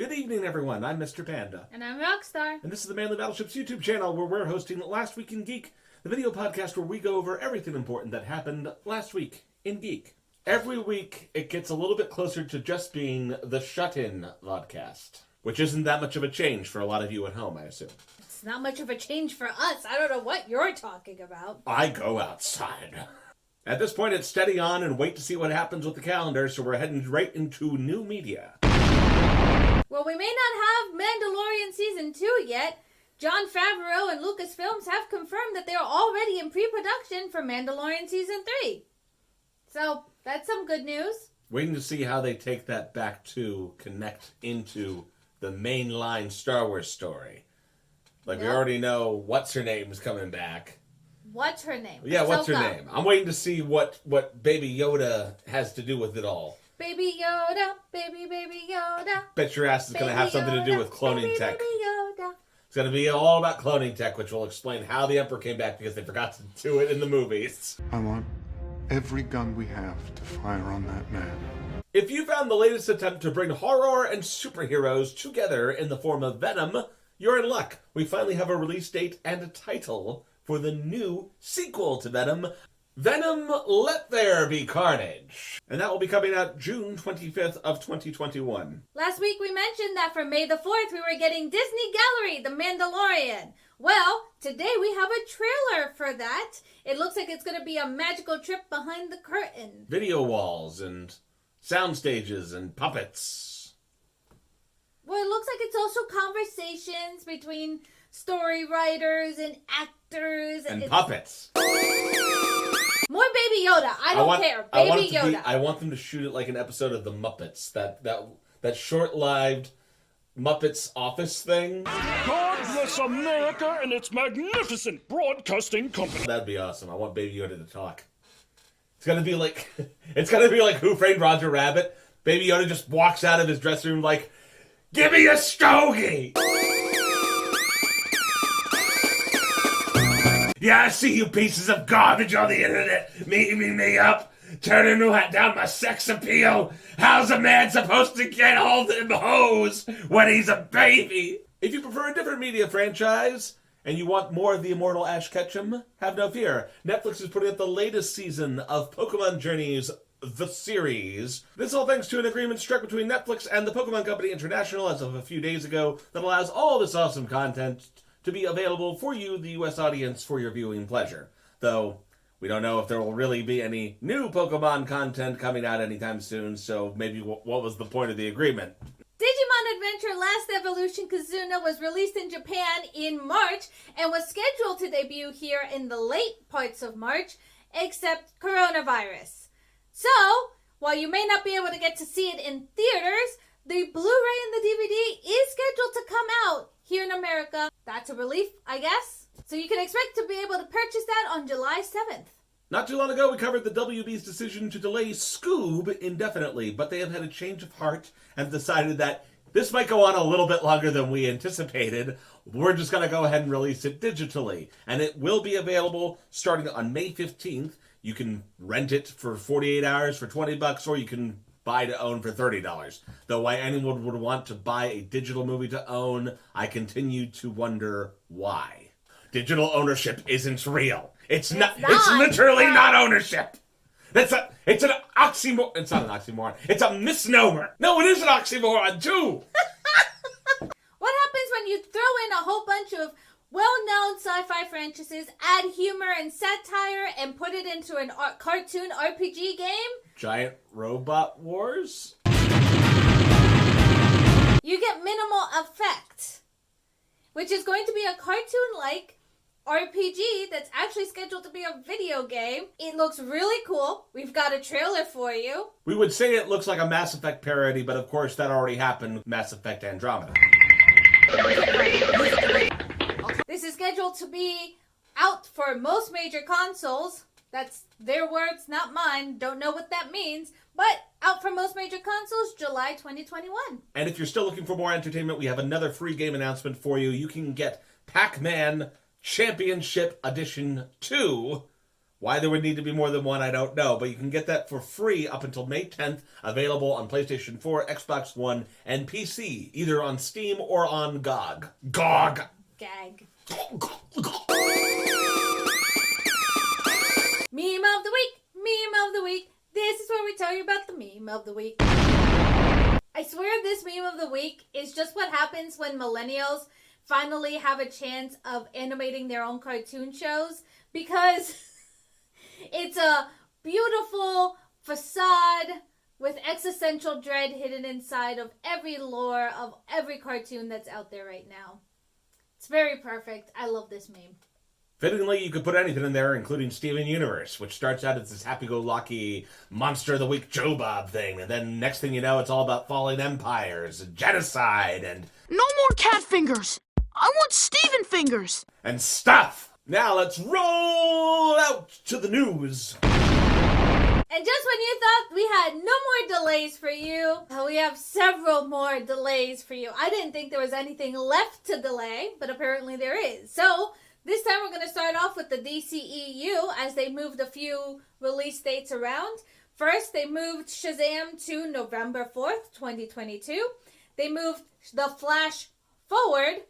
Good evening, everyone. I'm Mr. Panda. And I'm Rockstar. And this is the Manly Battleships YouTube channel where we're hosting Last Week in Geek, the video podcast where we go over everything important that happened last week in Geek. Every week, it gets a little bit closer to just being the shut-in vodcast, which isn't that much of a change for a lot of you at home, I assume. It's not much of a change for us. I don't know what you're talking about. I go outside. At this point, it's steady on and wait to see what happens with the calendar, so we're heading right into new media. Well, we may not have Mandalorian Season 2 yet. Jon Favreau and Lucasfilms have confirmed that they are already in pre-production for Mandalorian Season 3. So, that's some good news. Waiting to see how they take that back to connect into the mainline Star Wars story. Like, We already know what's-her-name's coming back. What's her name? Yeah, what's her name? I'm waiting to see what Baby Yoda has to do with it all. Baby Yoda, baby Yoda. Bet your ass is going to have something to do with cloning tech. Baby Yoda. It's going to be all about cloning tech, which will explain how the Emperor came back because they forgot to do it in the movies. I want every gun we have to fire on that man. If you found the latest attempt to bring horror and superheroes together in the form of Venom, you're in luck. We finally have a release date and a title for the new sequel to Venom, Venom Let There Be Carnage. And that will be coming out June 25th of 2021. Last week we mentioned that for May the 4th we were getting Disney Gallery, The Mandalorian. Well, today we have a trailer for that. It looks like it's going to be a magical trip behind the curtain. Video walls and sound stages and puppets. Well, it looks like it's also conversations between story writers and actors. And puppets. More Baby Yoda. I don't care. Baby Yoda. I want them to shoot it like an episode of The Muppets. That short-lived Muppets office thing. God bless America and its magnificent broadcasting company. That'd be awesome. I want Baby Yoda to talk. It's gonna be like Who Framed Roger Rabbit. Baby Yoda just walks out of his dressing room like, "Give me a stogie!" Yeah, I see you pieces of garbage on the internet meeting me up, turning down my sex appeal. How's a man supposed to get all them hoes when he's a baby? If you prefer a different media franchise and you want more of the immortal Ash Ketchum, have no fear. Netflix is putting up the latest season of Pokemon Journeys, the series. This all thanks to an agreement struck between Netflix and the Pokemon Company International as of a few days ago that allows all this awesome content to be available for you, the U.S. audience, for your viewing pleasure. Though, we don't know if there will really be any new Pokemon content coming out anytime soon, so maybe what was the point of the agreement? Digimon Adventure Last Evolution Kazuna was released in Japan in March and was scheduled to debut here in the late parts of March, except coronavirus. So, while you may not be able to get to see it in theaters, the Blu-ray and the DVD is scheduled to come out here in America. That's a relief, I guess. So you can expect to be able to purchase that on July 7th. Not too long ago, we covered the WB's decision to delay Skoob indefinitely, but they have had a change of heart and decided that this might go on a little bit longer than we anticipated. We're just going to go ahead and release it digitally. And it will be available starting on May 15th. You can rent it for 48 hours for $20, or you can buy to own for $30. Though why anyone would want to buy a digital movie to own, I continue to wonder why. Digital ownership isn't real. It's literally not ownership. It's an oxymoron. It's not an oxymoron. It's a misnomer. No, it is an oxymoron too. What happens when you throw in a whole bunch of well-known sci-fi franchises, add humor and satire, and put it into a cartoon RPG game? Giant Robot Wars? You get minimal effect, which is going to be a cartoon-like RPG that's actually scheduled to be a video game. It looks really cool. We've got a trailer for you. We would say it looks like a Mass Effect parody, but of course that already happened with Mass Effect Andromeda. This is scheduled to be out for most major consoles. That's their words, not mine. Don't know what that means. But out for most major consoles, July 2021. And if you're still looking for more entertainment, we have another free game announcement for you. You can get PacMan Championship Edition 2 Why there would need to be more than one, I don't know, but you can get that for free up until May 10th, available on PlayStation 4, Xbox One, and PC, either on Steam or on GOG. GOG! Gag. Meme of the week! Meme of the week! This is where we tell you about the meme of the week. I swear this meme of the week is just what happens when millennials finally have a chance of animating their own cartoon shows, because it's a beautiful facade with existential dread hidden inside of every lore of every cartoon that's out there right now. It's very perfect. I love this meme. Fittingly, you could put anything in there, including Steven Universe, which starts out as this happy-go-lucky Monster of the Week Joe Bob thing, and then next thing you know, it's all about falling empires, and genocide, and... No more cat fingers! I want Steven fingers! And stuff! Now let's roll out to the news! And just when you thought we had no more delays for you, we have several more delays for you. I didn't think there was anything left to delay, but apparently there is. So, this time we're going to start off with the DCEU as they moved a few release dates around. First, they moved Shazam to November 4th, 2022. They moved The Flash forward.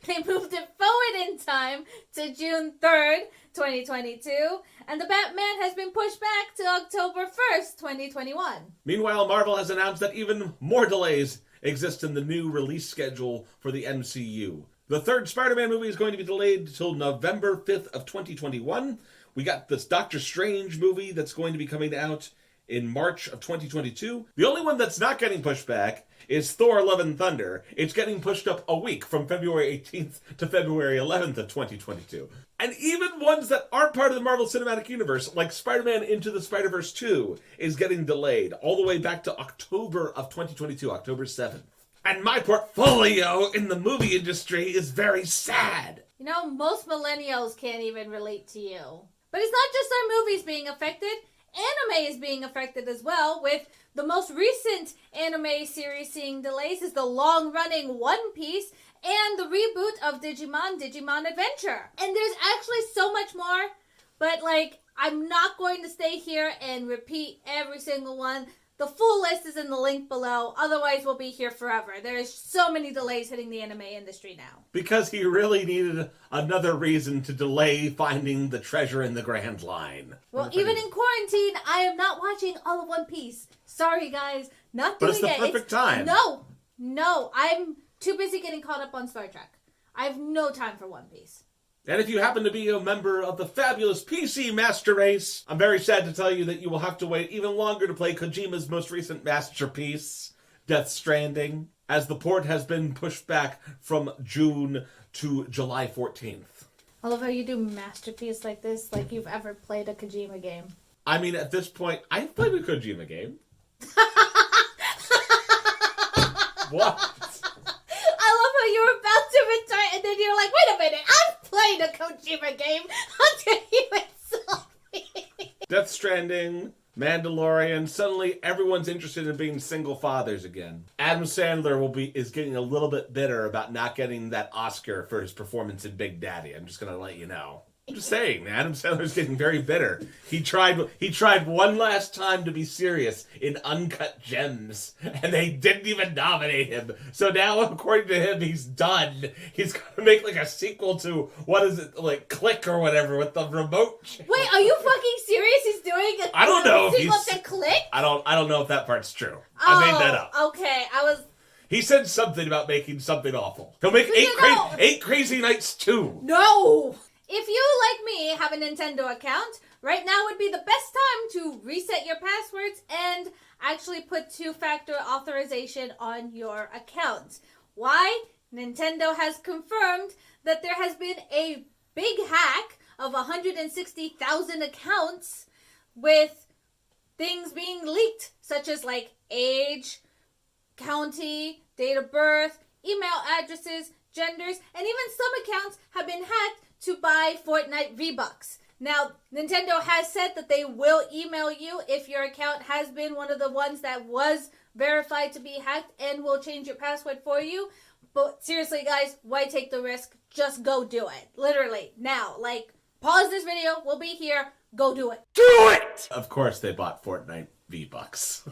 They moved it forward in time to June 3rd, 2022. And the Batman has been pushed back to October 1st, 2021. Meanwhile, Marvel has announced that even more delays exist in the new release schedule for the MCU. The third Spider-Man movie is going to be delayed until November 5th of 2021. We got this Doctor Strange movie that's going to be coming out in March of 2022. The only one that's not getting pushed back is Thor: Love and Thunder. It's getting pushed up a week from February 18th to February 11th of 2022. And even ones that aren't part of the Marvel Cinematic Universe, like Spider-Man Into the Spider-Verse 2, is getting delayed all the way back to October of 2022, October 7th. And my portfolio in the movie industry is very sad. You know, most millennials can't even relate to you. But it's not just our movies being affected. Anime is being affected as well, with the most recent anime series seeing delays is the long-running One Piece and the reboot of Digimon Adventure. And there's actually so much more, but I'm not going to stay here and repeat every single one. The full list is in the link below, otherwise we'll be here forever. There's so many delays hitting the anime industry now. Because he really needed another reason to delay finding the treasure in the Grand Line. Well, even in quarantine, I am not watching all of One Piece. Sorry guys, not doing it. But it's the perfect time. No, I'm too busy getting caught up on Star Trek. I have no time for One Piece. And if you happen to be a member of the fabulous PC Master Race, I'm very sad to tell you that you will have to wait even longer to play Kojima's most recent masterpiece, Death Stranding, as the port has been pushed back from June to July 14th. I love how you do masterpiece like this, like you've ever played a Kojima game. I mean, at this point, I've played a Kojima game. What? You were about to retire, and then you're like, wait a minute, I've played a Kojima game. How dare you insult me? Death Stranding, Mandalorian, suddenly everyone's interested in being single fathers again. Adam Sandler is getting a little bit bitter about not getting that Oscar for his performance in Big Daddy. I'm just going to let you know. I'm just saying, Adam Sandler's getting very bitter. He tried one last time to be serious in Uncut Gems, and they didn't even nominate him. So now, according to him, he's done. He's going to make a sequel to, what is it, Click or whatever, with the remote. Wait, are you fucking serious? He's doing a I don't know if sequel he's... to Click? I don't know if that part's true. I made that up. Okay, He said something about making something awful. He'll make eight Crazy Nights 2. No! If you, like me, have a Nintendo account, right now would be the best time to reset your passwords and actually put two-factor authorization on your account. Why? Nintendo has confirmed that there has been a big hack of 160,000 accounts with things being leaked, such as age, county, date of birth, email addresses, genders, and even some accounts have been hacked to buy Fortnite V-Bucks. Now, Nintendo has said that they will email you if your account has been one of the ones that was verified to be hacked and will change your password for you. But seriously, guys, why take the risk? Just go do it. Literally, now. pause this video. We'll be here. Go do it. Do it! Of course they bought Fortnite V-Bucks.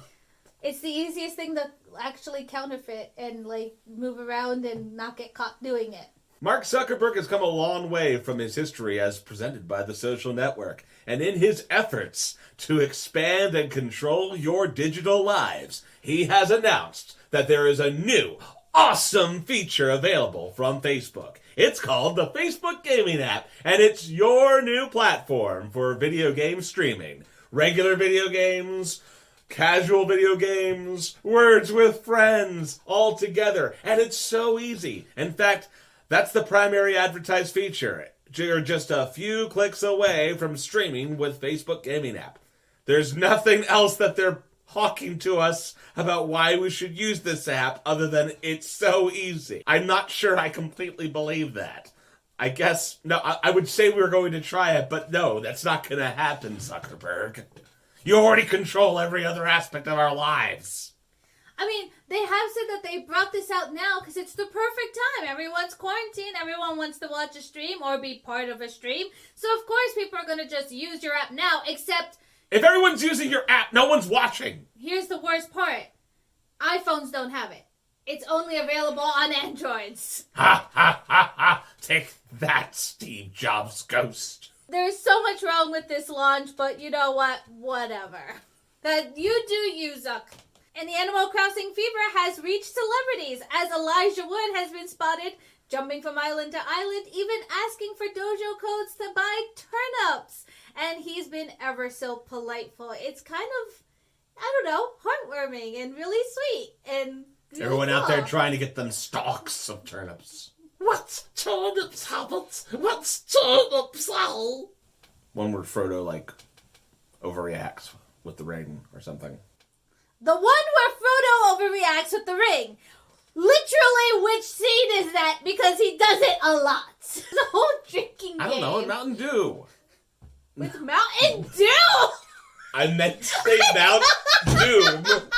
It's the easiest thing to actually counterfeit and, like, move around and not get caught doing it. Mark Zuckerberg has come a long way from his history as presented by the social network, and in his efforts to expand and control your digital lives, he has announced that there is a new, awesome feature available from Facebook. It's called the Facebook Gaming app, and it's your new platform for video game streaming. Regular video games, casual video games, words with friends, all together, and it's so easy. In fact, that's the primary advertised feature. You're just a few clicks away from streaming with Facebook Gaming app. There's nothing else that they're hawking to us about why we should use this app other than it's so easy. I'm not sure I completely believe that. I guess, no, I would say we were going to try it, but no, that's not going to happen, Zuckerberg. You already control every other aspect of our lives. I mean, they have said that they brought this out now because it's the perfect time. Everyone's quarantined. Everyone wants to watch a stream or be part of a stream. So, of course, people are going to just use your app now, except... If everyone's using your app, no one's watching. Here's the worst part. iPhones don't have it. It's only available on Androids. Ha, ha, ha, ha. Take that, Steve Jobs ghost. There's so much wrong with this launch, but you know what? Whatever. That you do you, Zuck. And the Animal Crossing fever has reached celebrities, as Elijah Wood has been spotted jumping from island to island, even asking for dojo codes to buy turnips. And he's been ever so politeful. It's kind of, I don't know, heartwarming and really sweet. And really Everyone out cool. there trying to get them stalks of turnips. What's turnips, Hobbit? What's turnips, Al? One where Frodo, like, overreacts with the ring or something. The one where Frodo overreacts with the ring. Literally, which scene is that? Because he does it a lot. The whole drinking game. I don't know, Mountain Dew. With Mountain Dew! I meant to say Mount Doom. I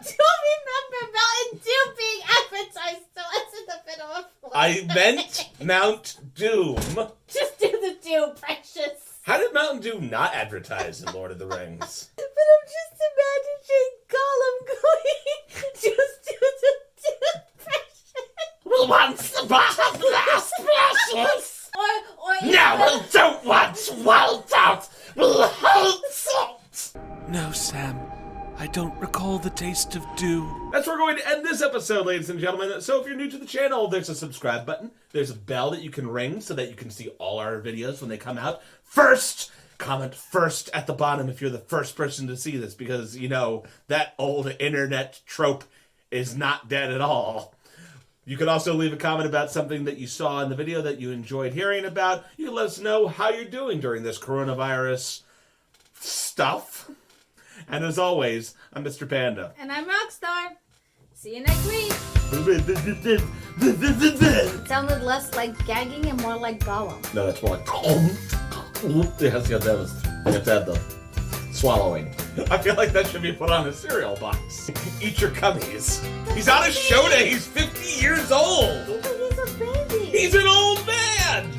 don't remember Mountain Dew being advertised to us in the middle of one. I meant Mount Doom. Just do the Dew, precious. How did Mountain Dew not advertise in Lord of the Rings? But I'm just imagining Gollum going, just do the Dew, precious. We want the bottom glass, precious. Or No, we don't want wild out. We hate it. No, Sam. I don't recall the taste of dew. That's where we're going to end this episode, ladies and gentlemen. So if you're new to the channel, there's a subscribe button. There's a bell that you can ring so that you can see all our videos when they come out. First, comment first at the bottom if you're the first person to see this, because, you know, that old internet trope is not dead at all. You can also leave a comment about something that you saw in the video that you enjoyed hearing about. You can let us know how you're doing during this coronavirus stuff. And as always, I'm Mr. Panda. And I'm Rockstar. See you next week. It sounded less like gagging and more like Gollum. No, that's more like... Yes, you have to have the swallowing. I feel like that should be put on a cereal box. Eat your cummies. He's on a show day. He's 50 years old. He's a baby. He's an old man.